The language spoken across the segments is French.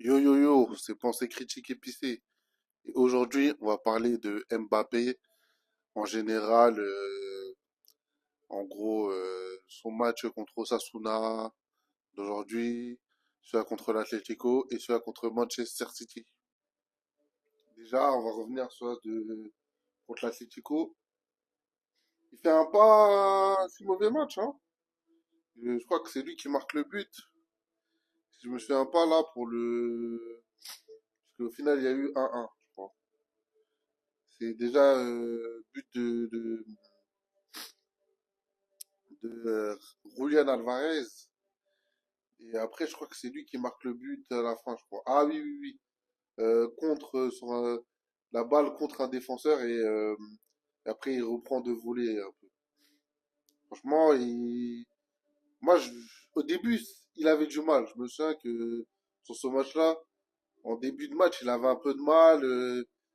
Yo yo yo, c'est Pensée critique épicée. Et aujourd'hui, on va parler de Mbappé en général, en gros, son match contre Osasuna d'aujourd'hui, celui contre l'Atlético et celui contre Manchester City. Déjà, on va revenir sur contre l'Atlético. Il fait un pas si mauvais match, hein. Je crois que c'est lui qui marque le but. Si je me souviens pas là pour le... Parce qu'au final, il y a eu 1-1, je crois. C'est déjà but de Julian Alvarez. Et après, je crois que c'est lui qui marque le but à la fin, je crois. Ah oui, oui, oui. Contre la balle contre un défenseur et après il reprend de voler un peu. Franchement, moi, au début, il avait du mal. Je me souviens que sur ce match-là, en début de match, il avait un peu de mal.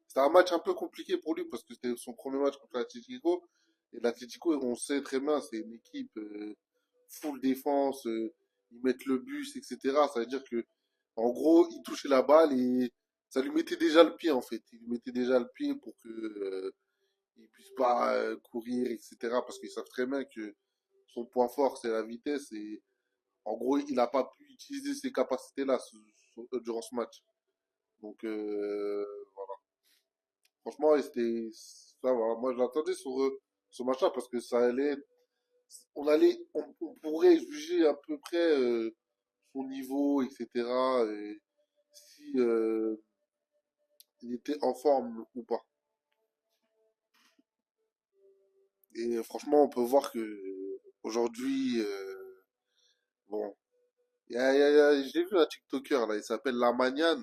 C'était un match un peu compliqué pour lui parce que c'était son premier match contre l'Atlético. Et l'Atlético, on sait très bien, c'est une équipe full défense, ils mettent le bus, etc. Ça veut dire que, en gros, il touchait la balle et ça lui mettait déjà le pied, en fait. Il lui mettait déjà le pied pour que il puisse pas courir, etc. Parce qu'ils savent très bien que son point fort, c'est la vitesse et en gros, il n'a pas pu utiliser ces capacités-là durant ce match. Donc, franchement, c'était ça va. Moi, je l'attendais sur ce match-là parce que ça allait, on pourrait juger à peu près son niveau, etc. Et si il était en forme ou pas. Et franchement, on peut voir que aujourd'hui, bon, j'ai vu un TikToker là, il s'appelle Lamagnan.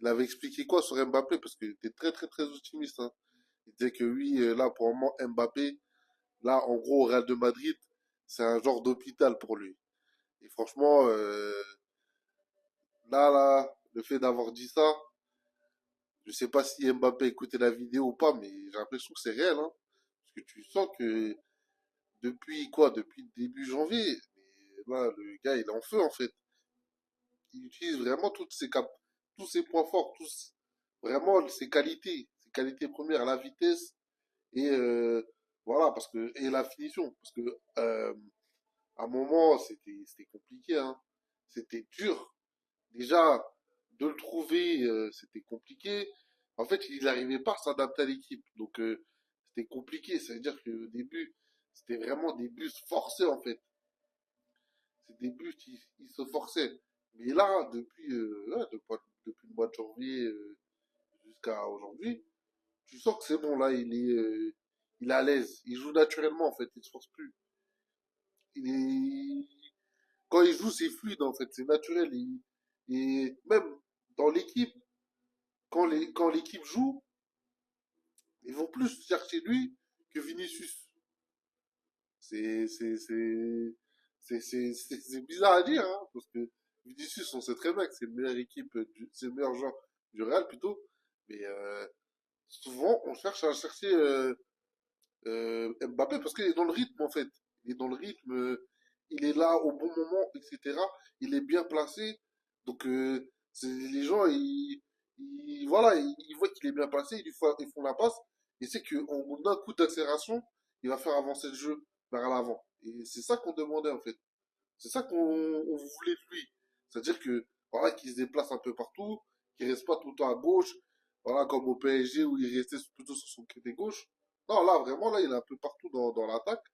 Il avait expliqué quoi sur Mbappé parce qu'il était très très très optimiste, hein. Il disait que oui, là pour le moment Mbappé, là en gros au Real de Madrid, c'est un genre d'hôpital pour lui. Et franchement, là, le fait d'avoir dit ça, je sais pas si Mbappé écoutait la vidéo ou pas, mais j'ai l'impression que c'est réel, hein. Parce que tu sens que depuis quoi? Depuis début janvier, mais là, le gars, il est en feu, en fait. Il utilise vraiment tous ses points forts, vraiment ses qualités premières, la vitesse et voilà, et la finition. Parce que à un moment, c'était compliqué, hein. C'était dur. Déjà, de le trouver, c'était compliqué. En fait, il n'arrivait pas à s'adapter à l'équipe. Donc, c'était compliqué. Ça veut dire qu'au début, c'était vraiment des bus forcés, en fait. C'est des bus qui se forçaient. Mais là, ouais, depuis le mois de janvier jusqu'à aujourd'hui, tu sens que c'est bon. Là, il est à l'aise. Il joue naturellement, en fait. Il se force plus. Il est, quand il joue, c'est fluide, en fait. C'est naturel. Et même dans l'équipe, quand l'équipe joue, ils vont plus chercher lui que Vinicius. C'est bizarre à dire, hein, parce que Vinicius, on sait très bien que c'est le meilleur c'est le meilleur joueur du Real plutôt, mais souvent on cherche à chercher Mbappé parce qu'il est dans le rythme en fait. Il est dans le rythme, il est là au bon moment, etc. Il est bien placé, donc les gens voilà, ils voient qu'il est bien placé, ils font la passe, et c'est qu'en un coup d'accélération, il va faire avancer le jeu vers l'avant. Et c'est ça qu'on demandait en fait. C'est ça qu'on voulait de lui. C'est-à-dire que voilà, qu'il se déplace un peu partout, qu'il reste pas tout le temps à gauche, voilà, comme au PSG où il restait plutôt sur son côté gauche. Non, là, vraiment, là, il est un peu partout dans l'attaque.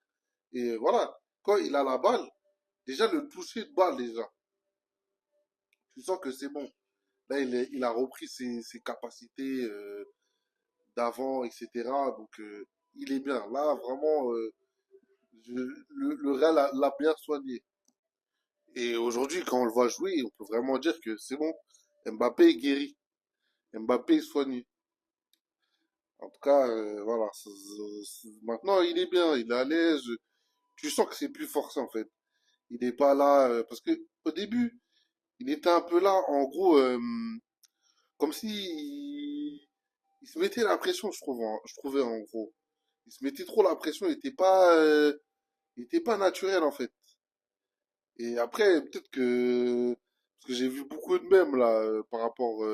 Et voilà, quand il a la balle, déjà le toucher de balle, déjà, tu sens que c'est bon. Là, il a repris ses capacités d'avant, etc. Donc, il est bien. Là, vraiment, le Real l'a bien soigné. Et aujourd'hui, quand on le voit jouer, on peut vraiment dire que c'est bon. Mbappé est guéri. Mbappé est soigné. En tout cas, voilà. Maintenant, il est bien, il est à l'aise. Tu sens que c'est plus forcé, en fait. Il n'est pas là, parce que au début, il était un peu là, en gros, comme si il se mettait la pression, je trouvais, en gros. Il se mettait trop la pression, il était pas naturel, en fait. Et après, peut-être que Parce que j'ai vu beaucoup de mèmes là par rapport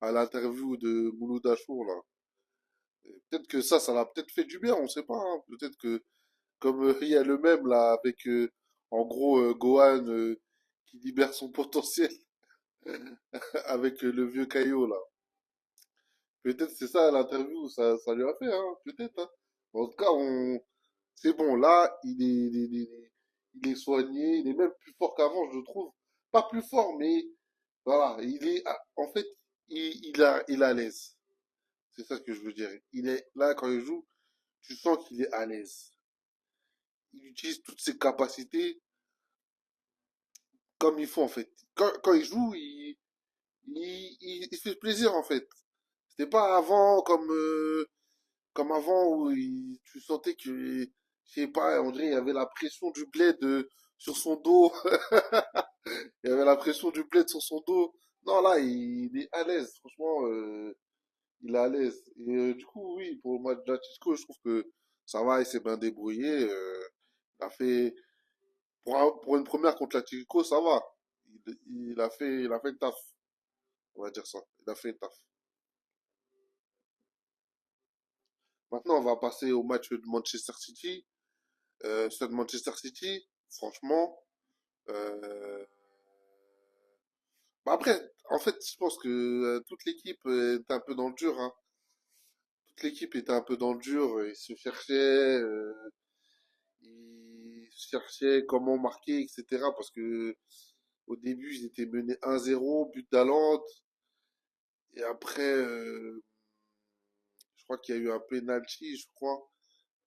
à l'interview de Mouloud Achour là. Peut-être que ça l'a peut-être fait du bien, on sait pas, hein. Peut-être que comme il y a le mème là avec en gros Gohan qui libère son potentiel avec le vieux Caillot là. Peut-être c'est ça l'interview, ça lui a fait, hein, peut-être. Hein. En tout cas, c'est bon, là, il est soigné, il est même plus fort qu'avant, je trouve. Pas plus fort, mais voilà, en fait, il est à l'aise. C'est ça que je veux dire. Il est là, quand il joue, tu sens qu'il est à l'aise. Il utilise toutes ses capacités comme il faut, en fait. Quand il joue, il fait plaisir, en fait. C'était pas avant comme avant où tu sentais que, je sais pas, on dirait il y avait la pression du bled sur son dos. Il y avait la pression du bled sur son dos. Non, là, il est à l'aise. Franchement, il est à l'aise. Et du coup, oui, pour le match d'Atletico, je trouve que ça va, il s'est bien débrouillé. Il a fait, pour une première contre l'Atletico, ça va. Il a fait le taf. On va dire ça. Il a fait le taf. Maintenant, on va passer au match de Manchester City. Stade Manchester City, franchement, euh, bah après, en fait, je pense que toute l'équipe était un peu dans le dur, hein. Toute l'équipe était un peu dans le dur. Ils se cherchaient comment marquer, etc. Parce que au début, ils étaient menés 1-0, but d'Haaland. Et après, je crois qu'il y a eu un penalty, je crois.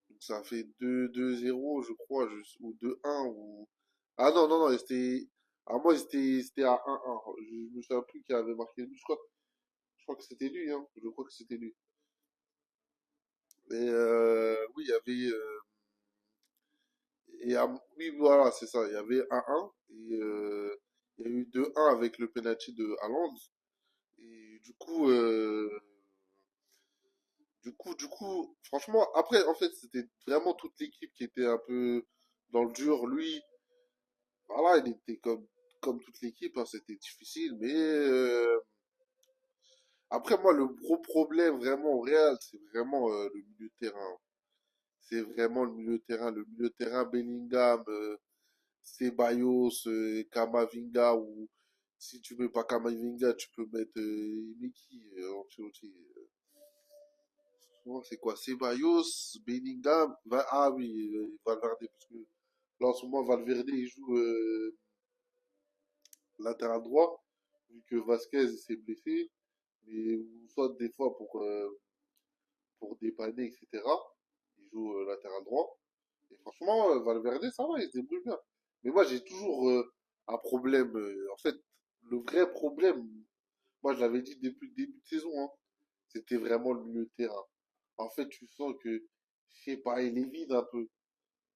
Donc ça a fait 2-0, je crois, ou 2-1, ou... Ah non, non, non, c'était... Ah moi, c'était à 1-1. Je me souviens plus qui avait marqué le but, je crois que c'était lui, hein. Je crois que c'était lui. Et oui, il y avait... oui, voilà, c'est ça. Il y avait 1-1. Et il y a eu 2-1 avec le penalty de Haaland. Et franchement, après, en fait, c'était vraiment toute l'équipe qui était un peu dans le dur. Lui, voilà, il était comme toute l'équipe, hein, c'était difficile, mais après moi le gros problème vraiment au Real, c'est vraiment le milieu de terrain. C'est vraiment le milieu de terrain Bellingham, Ceballos, Camavinga ou si tu mets pas Camavinga, tu peux mettre Miki, Ancelotti. C'est quoi? Ceballos, Bellingham, ah oui, Valverde parce que là en ce moment Valverde il joue latéral droit, vu que Vasquez s'est blessé, mais ou soit des fois pour dépanner, etc. Il joue latéral droit. Et franchement, Valverde, ça va, il se débrouille bien. Mais moi, j'ai toujours un problème. En fait, le vrai problème, moi, je l'avais dit depuis le début de saison, hein, c'était vraiment le milieu de terrain. En fait, tu sens que, je sais pas, il est vide un peu.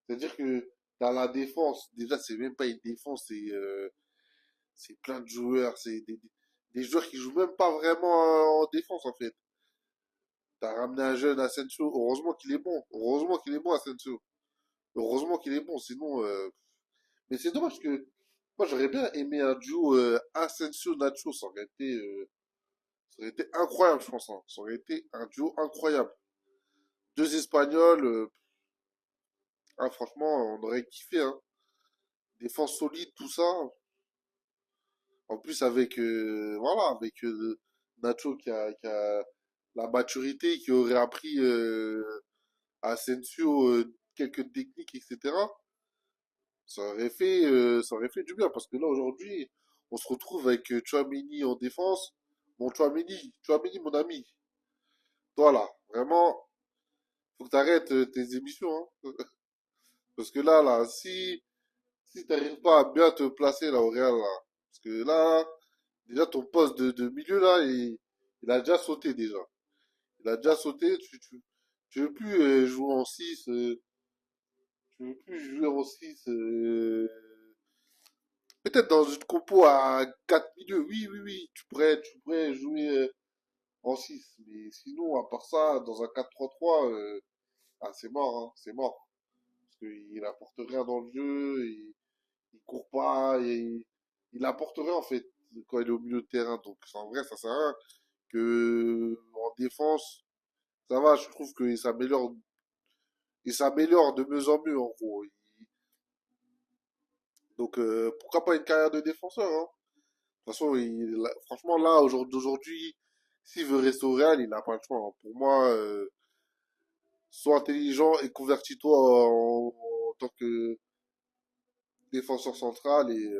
C'est-à-dire que dans la défense, déjà, c'est même pas une défense, c'est plein de joueurs, c'est des joueurs qui jouent même pas vraiment en défense en fait. T'as ramené un jeune Asensio, heureusement qu'il est bon, heureusement qu'il est bon Asensio, heureusement qu'il est bon, sinon. Mais c'est dommage que moi j'aurais bien aimé un duo Asensio Nacho, ça aurait été incroyable je pense, hein. Ça aurait été un duo incroyable. Deux Espagnols, ah, franchement on aurait kiffé, hein. Défense solide, tout ça. En plus avec voilà avec Nacho qui a la maturité, qui aurait appris à Asensio quelques techniques, etc. Ça aurait fait du bien parce que là aujourd'hui, on se retrouve avec Tchouaméni en défense. Bon, Tchouaméni, mon ami. Toi là, vraiment, faut que t'arrêtes tes émissions, hein. Parce que là, si t'arrives pas à bien te placer là au Real là, parce que là, déjà ton poste de milieu là, il a déjà sauté déjà. Il a déjà sauté. Tu veux plus jouer en 6. Tu veux plus jouer en 6. Peut-être dans une compo à 4 milieux, oui, oui, oui, tu pourrais jouer en 6. Mais sinon, à part ça, dans un 4-3-3, ah, c'est mort, hein, c'est mort. Parce qu'il apporte rien dans le jeu, il court pas, il apporte rien en fait quand il est au milieu de terrain. Donc en vrai, ça sert à rien que en défense, ça va, je trouve qu'il s'améliore de mieux en mieux en gros. Donc pourquoi pas une carrière de défenseur, hein. De toute façon, franchement là, aujourd'hui, s'il veut rester au Real, il n'a pas le choix, hein. Pour moi, sois intelligent et convertis-toi en tant que défenseur central et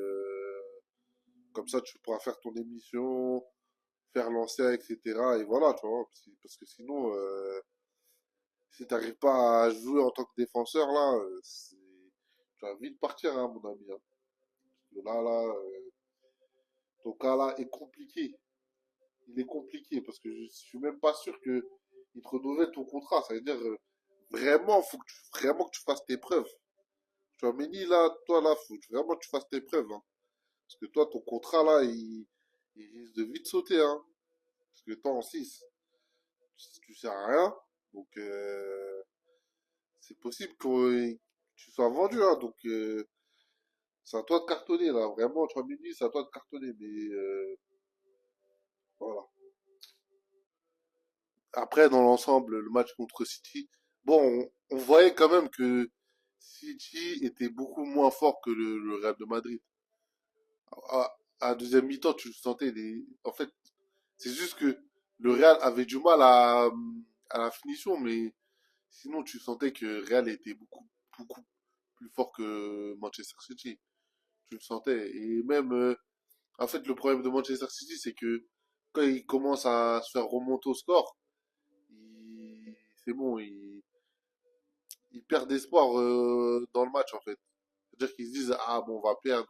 comme ça tu pourras faire ton émission, faire l'ancien, etc. Et voilà, tu vois, parce que sinon, si t'arrives pas à jouer en tant que défenseur, là, tu vas vite partir, hein, mon ami, hein. Parce que ton cas là est compliqué. Il est compliqué parce que je suis même pas sûr que il te renouvelle ton contrat. Ça veut dire, vraiment, vraiment que tu fasses tes preuves. Tu vois, Méni, là, toi, là, faut vraiment que tu fasses tes preuves, hein. Parce que toi, ton contrat, là, il risque de vite sauter, hein. Parce que toi, en 6 tu sers à rien. Donc, c'est possible que tu sois vendu, hein. Donc, c'est à toi de cartonner, là. Vraiment, 3 minutes, c'est à toi de cartonner. Mais, voilà. Après, dans l'ensemble, le match contre City, bon, on voyait quand même que City était beaucoup moins fort que le Real de Madrid. À deuxième mi-temps, tu le sentais. En fait, c'est juste que le Real avait du mal à la finition, mais sinon, tu sentais que Real était beaucoup plus fort que Manchester City. Tu le sentais. Et même, en fait, le problème de Manchester City, c'est que quand il commence à se faire remonter au score, c'est bon, ils perdent espoir dans le match, en fait. C'est-à-dire qu'ils se disent, ah bon, on va perdre.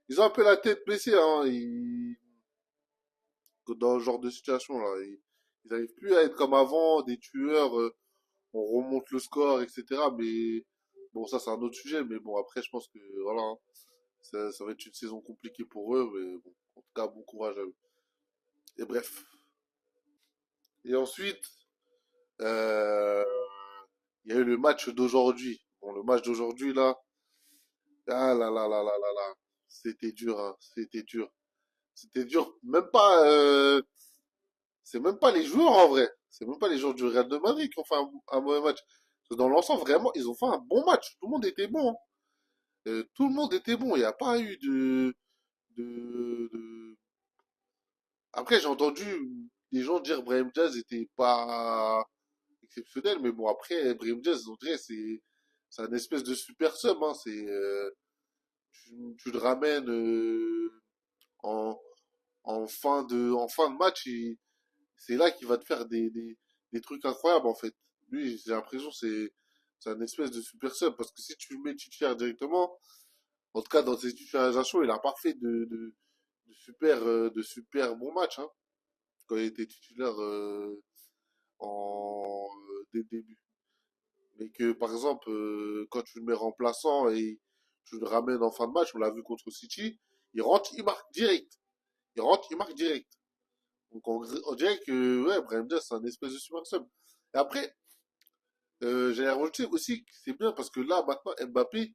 Ils ont un peu la tête baissée, hein. Dans ce genre de situation, là. Ils n'arrivent plus à être comme avant, des tueurs, on remonte le score, etc. Mais bon, ça, c'est un autre sujet. Mais bon, après, je pense que, voilà, hein, ça va être une saison compliquée pour eux. Mais bon, en tout cas, bon courage à eux. Et bref. Et ensuite, euh, il y a eu le match d'aujourd'hui. Bon, le match d'aujourd'hui, là, ah là là là là là là, c'était dur, hein, c'était dur. C'était dur. C'est même pas les joueurs en vrai. C'est même pas les joueurs du Real de Madrid qui ont fait un mauvais match. Parce que dans l'ensemble, vraiment, ils ont fait un bon match. Tout le monde était bon, hein. Tout le monde était bon. Il n'y a pas eu de... Après, j'ai entendu des gens dire Brahim Diaz était pas exceptionnel, mais bon, après, Brahim Diaz, on dirait, c'est un espèce de super sub, hein. Tu le ramènes en, en fin de match, et c'est là qu'il va te faire des trucs incroyables, en fait. Lui, j'ai l'impression que c'est un espèce de super sub, parce que si tu le mets titulaire directement, en tout cas, dans ses titularisations, il a pas fait de super bons matchs, hein, quand il était titulaire dès le début. Mais que, par exemple, quand tu le mets remplaçant et tu le ramènes en fin de match, on l'a vu contre City, il rentre, il marque direct. Il rentre, il marque direct. Donc on dirait que ouais, Brahim Diaz, c'est un espèce de super sub. Et après, j'allais rajouter aussi que c'est bien parce que là, maintenant, Mbappé,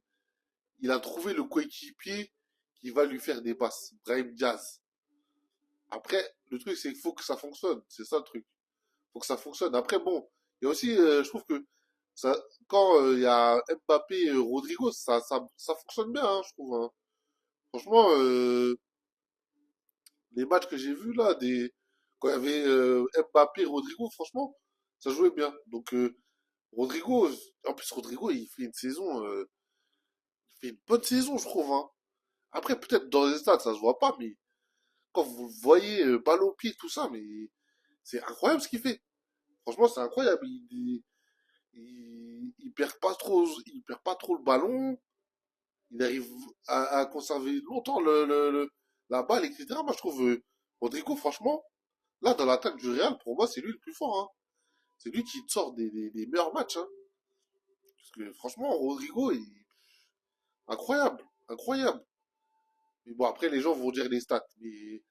il a trouvé le coéquipier qui va lui faire des passes. Brahim Diaz. Après, le truc, c'est qu'il faut que ça fonctionne. C'est ça le truc. Il faut que ça fonctionne. Après, bon, il y a aussi, je trouve que ça, quand il y a Mbappé et Rodrigo, ça fonctionne bien, hein, je trouve, hein. Franchement, les matchs que j'ai vus là, quand il y avait Mbappé et Rodrigo, franchement, ça jouait bien. Donc, Rodrigo, en plus, Rodrigo, il fait une saison, il fait une bonne saison, je trouve, hein. Après, peut-être dans les stades, ça se voit pas, mais quand vous le voyez, balle au pied, tout ça, mais c'est incroyable ce qu'il fait. Franchement, c'est incroyable. Il perd pas trop le ballon. Il arrive à conserver longtemps la balle, etc. Moi, je trouve Rodrigo, franchement, là, dans l'attaque du Real, pour moi, c'est lui le plus fort, hein. C'est lui qui te sort des meilleurs matchs, hein. Parce que franchement, Rodrigo, incroyable, incroyable. Mais bon, après, les gens vont dire les stats. Mais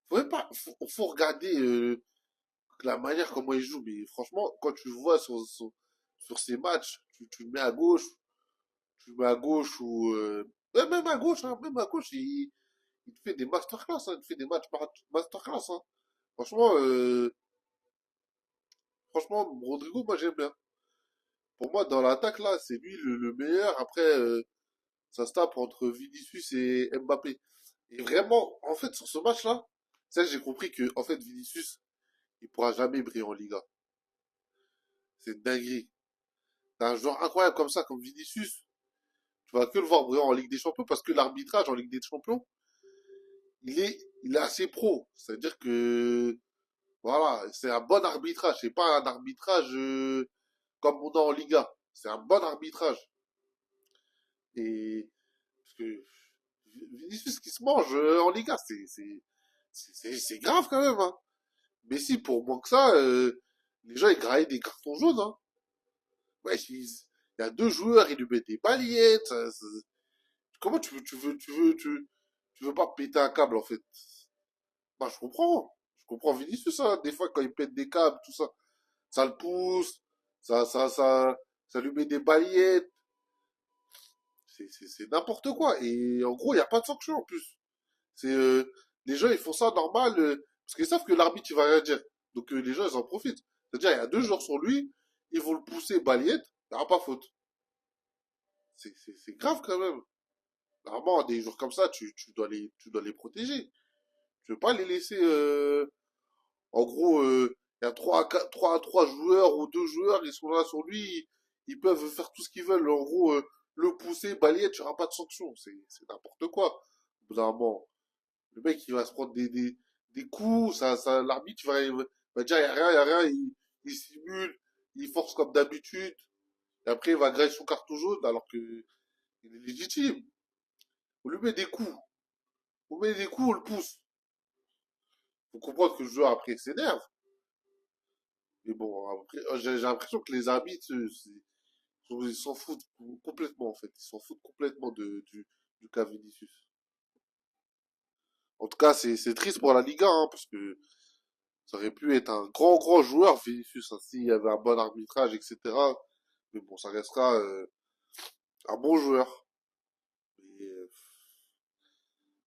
faut même pas, faut regarder la manière comment il joue. Mais franchement, quand tu le vois sur ces matchs, tu le mets à gauche ou ouais, même à gauche, hein, même à gauche, il te fait des masterclass, hein, il te fait des matchs masterclass, hein. Franchement, franchement, Rodrigo, moi j'aime bien. Pour moi, dans l'attaque, là, c'est lui le meilleur. Après, ça se tape entre Vinicius et Mbappé. Et vraiment, en fait, sur ce match-là, ça, j'ai compris que, en fait, Vinicius, il pourra jamais briller en Liga. C'est une dinguerie. T'as un joueur incroyable comme ça, comme Vinicius, tu vas que le voir briller en Ligue des Champions parce que l'arbitrage en Ligue des Champions, il est assez pro. C'est-à-dire que, voilà, c'est un bon arbitrage. C'est pas un arbitrage comme on a en Liga. C'est un bon arbitrage. Et parce que Vinicius qui se mange en Liga, c'est grave quand même. Hein. Mais si, pour moins que ça, les gens ils graillent des cartons jaunes. Hein. Ouais, il y a deux joueurs, ils lui mettent des balayettes. Comment tu veux pas péter un câble en fait? Bah, je comprends. Je comprends Vinicius, ça. Des fois, quand il pète des câbles, tout ça, ça le pousse, ça lui met des balayettes. C'est n'importe quoi. Et en gros, il n'y a pas de sanction en plus. C'est les gens ils font ça normal parce qu'ils savent que l'arbitre il va rien dire. Donc les gens ils en profitent. C'est-à-dire il y a deux joueurs sur lui, ils vont le pousser balayette, il n'y aura pas faute. C'est grave quand même. Normalement des joueurs comme ça tu dois les protéger. Tu veux pas les laisser en gros il y a trois joueurs ou deux joueurs ils sont là sur lui, ils peuvent faire tout ce qu'ils veulent. En gros le pousser balayette, tu n'auras pas de sanction. C'est n'importe quoi. Au bout d'un moment, le mec, il va se prendre des coups, l'arbitre va dire, il y a rien, il simule, il force comme d'habitude, et après, il va grailler son carton jaune, alors que il est légitime. On lui met des coups, on le pousse. Faut comprendre que le joueur, après, s'énerve. Mais bon, après, j'ai l'impression que les arbitres, ils s'en foutent complètement, en fait. Ils s'en foutent complètement du cas Vinicius. En tout cas, c'est triste pour la Liga, hein, parce que ça aurait pu être un grand, grand joueur, Vinicius, hein, s'il y avait un bon arbitrage, etc. Mais bon, ça restera un bon joueur. Et,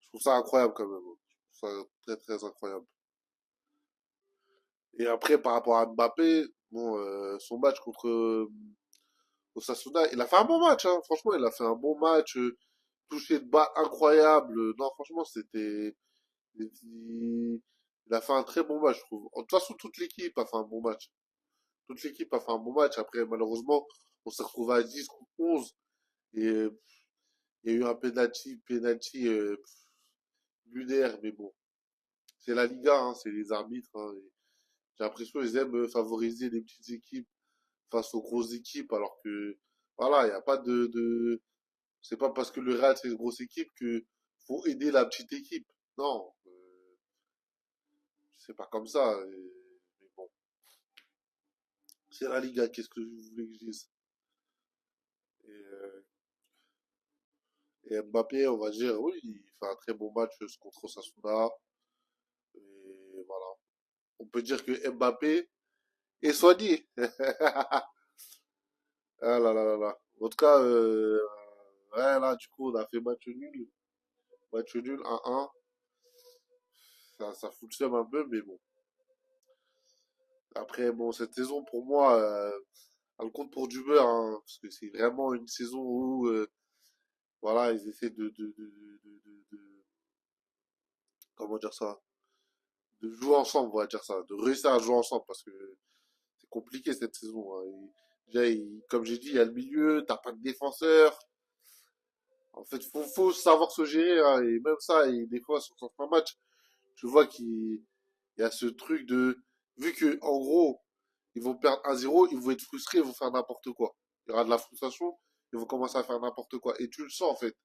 je trouve ça incroyable quand même. Je trouve ça très, très incroyable. Et après, par rapport à Mbappé, bon, son match contre Osasuna, il a fait un bon match, hein. Franchement, il a fait un bon match. Touché de bas incroyable. Non, franchement, il a fait un très bon match, je trouve. De toute façon, toute l'équipe a fait un bon match. Toute l'équipe a fait un bon match. Après, malheureusement, on s'est retrouvé à 10 contre 11. Et il y a eu un penalty lunaire, mais bon. C'est la Liga, hein, c'est les arbitres. Hein, et j'ai l'impression qu'ils aiment favoriser les petites équipes face aux grosses équipes, alors que, voilà, il n'y a pas c'est pas parce que le Real c'est une grosse équipe que faut aider la petite équipe. Non, c'est pas comme ça. Mais bon, c'est la Liga, qu'est-ce que vous voulez que je dise? Et Mbappé, on va dire, oui, il fait un très bon match contre Osasuna. Et voilà. On peut dire que Mbappé est soigné. Ah là là là là. En tout cas, ouais, là, du coup, on a fait match nul. Match nul 1-1. Ça fout le seum un peu, mais bon. Après, bon, cette saison, pour moi, elle compte pour du beurre, hein, parce que c'est vraiment une saison où, voilà, ils essaient comment dire ça, de jouer ensemble, on va dire ça, de réussir à jouer ensemble, parce que c'est compliqué cette saison. Hein. Déjà, comme j'ai dit, il y a le milieu, t'as pas de défenseur. En fait, faut savoir se gérer, hein, et même ça, et des fois, sur certains matchs, tu vois qu'il y a ce truc vu que, en gros, ils vont perdre 1-0, ils vont être frustrés, ils vont faire n'importe quoi. Il y aura de la frustration, ils vont commencer à faire n'importe quoi. Et tu le sens, en fait.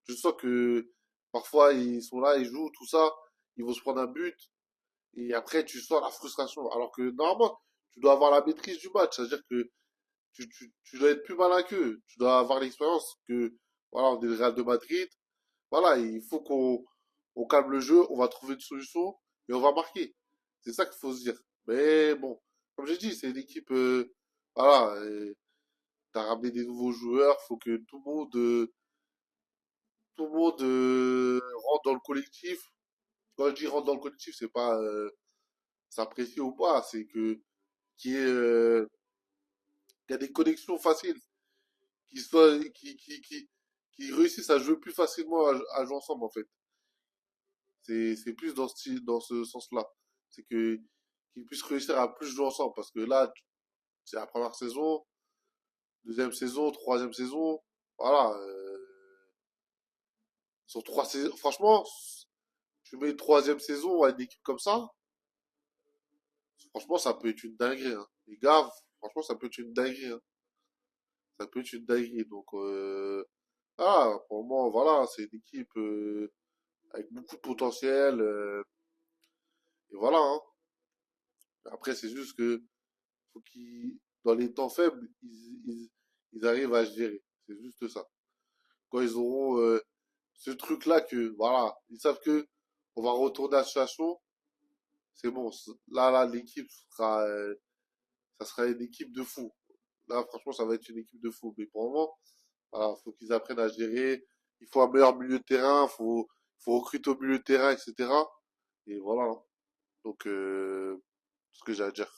Tu sens que, parfois, ils sont là, ils jouent, tout ça, ils vont se prendre un but, et après, tu sens la frustration. Alors que, normalement, tu dois avoir la maîtrise du match. C'est-à-dire que tu dois être plus malin qu'eux. Tu dois avoir l'expérience que, voilà, on est le Real de Madrid. Voilà, il faut qu'on calme le jeu, on va trouver une solution et on va marquer. C'est ça qu'il faut se dire. Mais bon, comme j'ai dit, c'est une équipe, voilà, t'as ramené des nouveaux joueurs, faut que tout le monde tout le monde rentre dans le collectif. Quand je dis rentre dans le collectif, c'est pas s'apprécier ou pas, c'est que qu'il y ait, qu'il y a des connexions faciles, qui soient, qui réussissent à jouer plus facilement à jouer ensemble en fait. C'est plus dans dans ce sens-là. C'est que qu'ils puissent réussir à plus jouer ensemble parce que là, c'est la première saison, deuxième saison, troisième saison, voilà. Sur trois saisons, franchement, tu mets une troisième saison à une équipe comme ça, franchement, ça peut être une dinguerie, hein. Les gars, franchement, ça peut être une dinguerie, hein. Ça peut être une dinguerie. Donc, pour moi, voilà, c'est une équipe avec beaucoup de potentiel. Et voilà, hein. Après, c'est juste que faut qu'ils, dans les temps faibles, ils arrivent à se gérer. C'est juste ça. Quand ils auront ce truc-là que, voilà, ils savent que on va retourner à la situation, c'est bon. Là, l'équipe sera, ça sera une équipe de fou. Là, franchement, ça va être une équipe de fou. Mais pour le moment, voilà, faut qu'ils apprennent à gérer. Il faut un meilleur milieu de terrain, faut recruter au milieu de terrain, etc. Et voilà, hein. Donc, ce que j'ai à dire.